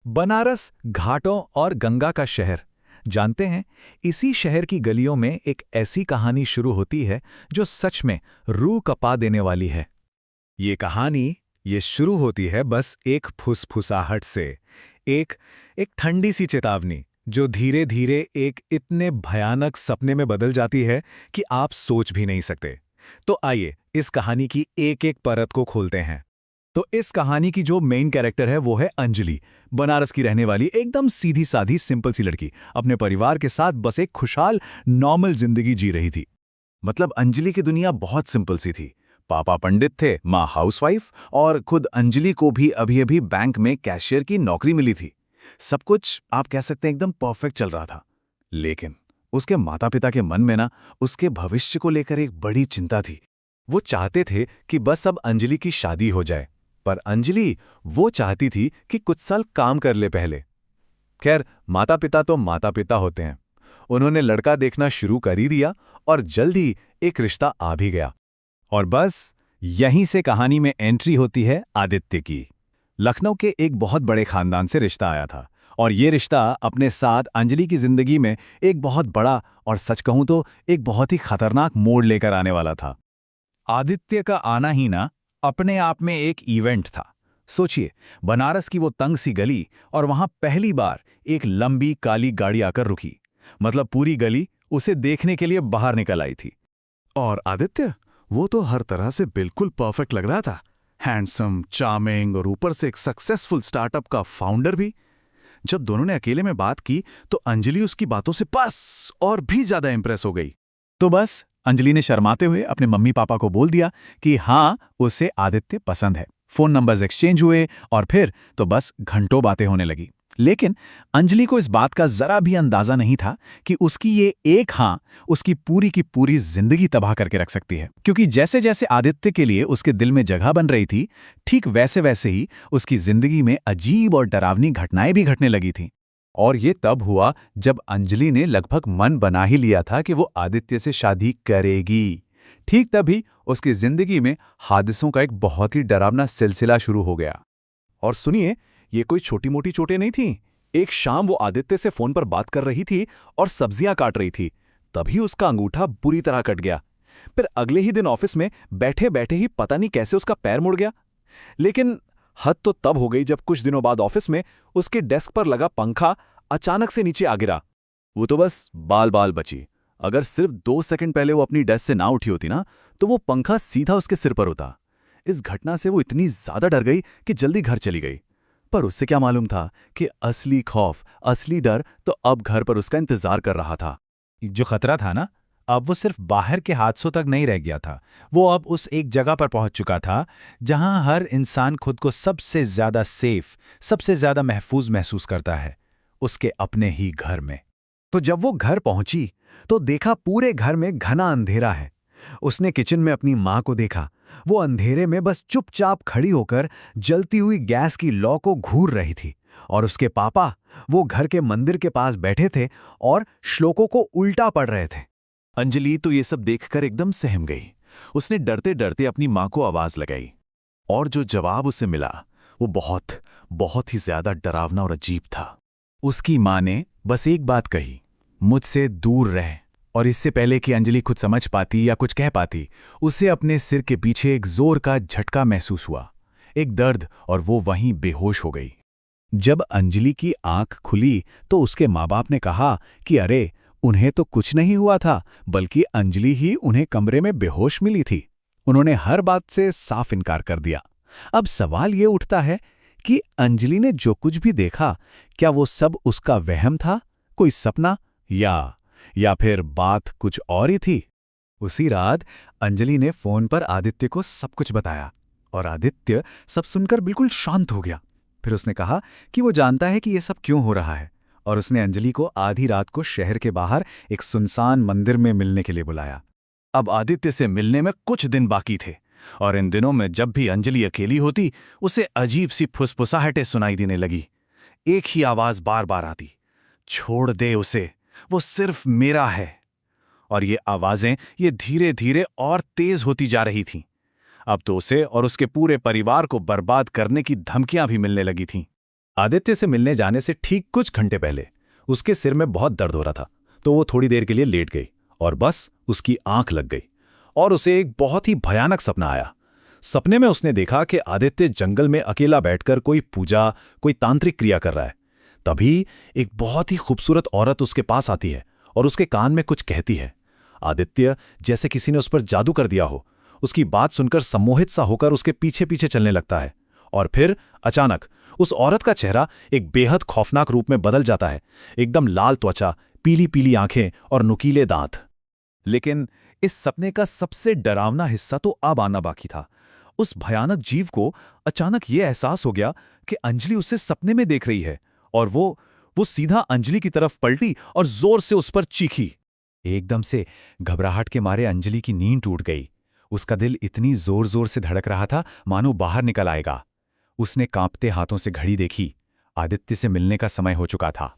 बनारस घाटों और गंगा का शहर। जानते हैं, इसी शहर की गलियों में एक ऐसी कहानी शुरू होती है जो सच में रूह कपा देने वाली है। ये कहानी ये शुरू होती है बस एक फुसफुसाहट से। एक एक ठंडी सी चेतावनी जो धीरे धीरे एक इतने भयानक सपने में बदल जाती है कि आप सोच भी नहीं सकते। तो आइए इस कहानी की एक एक परत को खोलते हैं। तो इस कहानी की जो मेन कैरेक्टर है वो है अंजलि। बनारस की रहने वाली एकदम सीधी साधी सिंपल सी लड़की अपने परिवार के साथ बस एक खुशहाल नॉर्मल जिंदगी जी रही थी। मतलब अंजलि की दुनिया बहुत सिंपल सी थी। पापा पंडित थे, माँ हाउसवाइफ, और खुद अंजलि को भी अभी अभी बैंक में कैशियर की नौकरी मिली थी। सब कुछ आप कह सकते हैं एकदम परफेक्ट चल रहा था। लेकिन उसके माता पिता के मन में ना उसके भविष्य को लेकर एक बड़ी चिंता थी। वो चाहते थे कि बस अब अंजलि की शादी हो जाए, पर अंजलि वो चाहती थी कि कुछ साल काम कर ले पहले। खैर, माता पिता तो माता पिता होते हैं। उन्होंने लड़का देखना शुरू कर ही दिया और जल्द ही एक रिश्ता आ भी गया। और बस यहीं से कहानी में एंट्री होती है आदित्य की। लखनऊ के एक बहुत बड़े खानदान से रिश्ता आया था, और ये रिश्ता अपने साथ अंजलि की जिंदगी में एक बहुत बड़ा और सच कहूं तो एक बहुत ही खतरनाक मोड़ लेकर आने वाला था। आदित्य का आना ही ना अपने आप में एक इवेंट था। सोचिए, बनारस की वो तंग सी गली और वहां पहली बार एक लंबी काली गाड़ी आकर रुकी। मतलब पूरी गली उसे देखने के लिए बाहर निकल आई थी। और आदित्य, वो तो हर तरह से बिल्कुल परफेक्ट लग रहा था। हैंडसम, चार्मिंग और ऊपर से एक सक्सेसफुल स्टार्टअप का फाउंडर भी। जब दोनों ने अकेले में बात की तो अंजलि उसकी बातों से बस और भी ज्यादा इंप्रेस हो गई। तो बस अंजलि ने शर्माते हुए अपने मम्मी पापा को बोल दिया कि हाँ, उसे आदित्य पसंद है। फोन नंबर्स एक्सचेंज हुए और फिर तो बस घंटों बातें होने लगी। लेकिन अंजलि को इस बात का जरा भी अंदाजा नहीं था कि उसकी ये एक हाँ उसकी पूरी की पूरी जिंदगी तबाह करके रख सकती है। क्योंकि जैसे जैसे आदित्य के लिए उसके दिल में जगह बन रही थी, ठीक वैसे वैसे ही उसकी जिंदगी में अजीब और डरावनी घटनाएं भी घटने लगी थीं। और ये तब हुआ जब अंजलि ने लगभग मन बना ही लिया था कि वो आदित्य से शादी करेगी। ठीक तभी उसकी जिंदगी में हादसों का एक बहुत ही डरावना सिलसिला शुरू हो गया। और सुनिए, ये कोई छोटी मोटी चोटें नहीं थीं। एक शाम वो आदित्य से फोन पर बात कर रही थी और सब्जियां काट रही थी। तभी उसका अंगूठा बुरी तरह कट गया। फिर अगले ही दिन ऑफिस में बैठे बैठे ही पता नहीं कैसे उसका पैर मुड़ गया। लेकिन हद तो तब हो गई जब कुछ दिनों बाद ऑफिस में उसके डेस्क पर लगा पंखा अचानक से नीचे आ गिरा। वो तो बस बाल बाल बची। अगर सिर्फ 2 सेकंड पहले वो अपनी डेस्क से ना उठी होती ना, तो वो पंखा सीधा उसके सिर पर होता। इस घटना से वो इतनी ज्यादा डर गई कि जल्दी घर चली गई। पर उससे क्या मालूम था कि असली खौफ, असली डर तो अब घर पर उसका इंतजार कर रहा था। जो खतरा था ना, अब वो सिर्फ बाहर के हादसों तक नहीं रह गया था। वो अब उस एक जगह पर पहुंच चुका था जहां हर इंसान खुद को सबसे ज्यादा सेफ, सबसे ज्यादा महफूज महसूस करता है, उसके अपने ही घर में। तो जब वो घर पहुंची तो देखा पूरे घर में घना अंधेरा है। उसने किचन में अपनी मां को देखा। वो अंधेरे में बस चुपचाप खड़ी होकर जलती हुई गैस की लौ को घूर रही थी। और उसके पापा वो घर के मंदिर के पास बैठे थे और श्लोकों को उल्टा पढ़ रहे थे। अंजलि तो ये सब देखकर एकदम सहम गई। उसने डरते डरते अपनी मां को आवाज लगाई, और जो जवाब उसे मिला वो बहुत बहुत ही ज्यादा डरावना और अजीब था। उसकी मां ने बस एक बात कही, मुझसे दूर रह। और इससे पहले कि अंजलि खुद समझ पाती या कुछ कह पाती, उसे अपने सिर के पीछे एक जोर का झटका महसूस हुआ, एक दर्द, और वो वहीं बेहोश हो गई। जब अंजलि की आंख खुली तो उसके माँ बाप ने कहा कि अरे, उन्हें तो कुछ नहीं हुआ था, बल्कि अंजलि ही उन्हें कमरे में बेहोश मिली थी। उन्होंने हर बात से साफ इनकार कर दिया। अब सवाल ये उठता है कि अंजलि ने जो कुछ भी देखा, क्या वो सब उसका वहम था, कोई सपना, या फिर बात कुछ और ही थी। उसी रात अंजलि ने फोन पर आदित्य को सब कुछ बताया, और आदित्य सब सुनकर बिल्कुल शांत हो गया। फिर उसने कहा कि वो जानता है कि ये सब क्यों हो रहा है, और उसने अंजलि को आधी रात को शहर के बाहर एक सुनसान मंदिर में मिलने के लिए बुलाया। अब आदित्य से मिलने में कुछ दिन बाकी थे, और इन दिनों में जब भी अंजलि अकेली होती, उसे अजीब सी फुसफुसाहटें सुनाई देने लगी। एक ही आवाज बार बार आती, छोड़ दे उसे, वो सिर्फ मेरा है। और ये आवाजें ये धीरे धीरे और तेज होती जा रही थीं। अब तो उसे और उसके पूरे परिवार को बर्बाद करने की धमकियां भी मिलने लगी थीं। आदित्य से मिलने जाने से ठीक कुछ घंटे पहले उसके सिर में बहुत दर्द हो रहा था, तो वो थोड़ी देर के लिए लेट गई और बस उसकी आंख लग गई और उसे एक बहुत ही भयानक सपना आया। सपने में उसने देखा कि आदित्य जंगल में अकेला बैठकर कोई पूजा, कोई तांत्रिक क्रिया कर रहा है। तभी एक बहुत ही खूबसूरत औरत उसके पास आती है और उसके कान में कुछ कहती है। आदित्य जैसे किसी ने उस पर जादू कर दिया हो, उसकी बात सुनकर सम्मोहित सा होकर उसके पीछे पीछे चलने लगता है और फिर अचानक उस औरत का चेहरा एक बेहद खौफनाक रूप में बदल जाता है। एकदम लाल त्वचा, पीली पीली आंखें और नुकीले दांत। लेकिन इस सपने का सबसे डरावना हिस्सा तो अब आना बाकी था। उस भयानक जीव को अचानक ये एहसास हो गया कि अंजलि उसे सपने में देख रही है और वो सीधा अंजलि की तरफ पलटी और जोर से उस पर चीखी। एकदम से घबराहट के मारे अंजलि की नींद टूट गई। उसका दिल इतनी जोर जोर से धड़क रहा था मानो बाहर निकल आएगा। उसने कांपते हाथों से घड़ी देखी। आदित्य से मिलने का समय हो चुका था।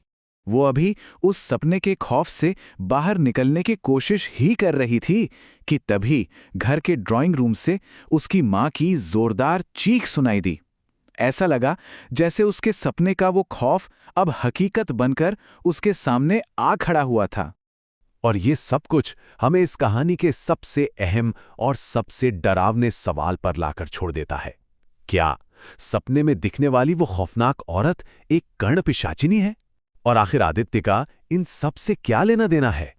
वो अभी उस सपने के खौफ से बाहर निकलने की कोशिश ही कर रही थी कि तभी घर के ड्राइंग रूम से उसकी मां की जोरदार चीख सुनाई दी। ऐसा लगा जैसे उसके सपने का वो खौफ अब हकीकत बनकर उसके सामने आ खड़ा हुआ था। और ये सब कुछ हमें इस कहानी के सबसे अहम और सबसे डरावने सवाल पर लाकर छोड़ देता है। क्या सपने में दिखने वाली वो खौफनाक औरत एक कर्ण पिशाचिनी है? और आखिर आदित्य का इन सब से क्या लेना देना है?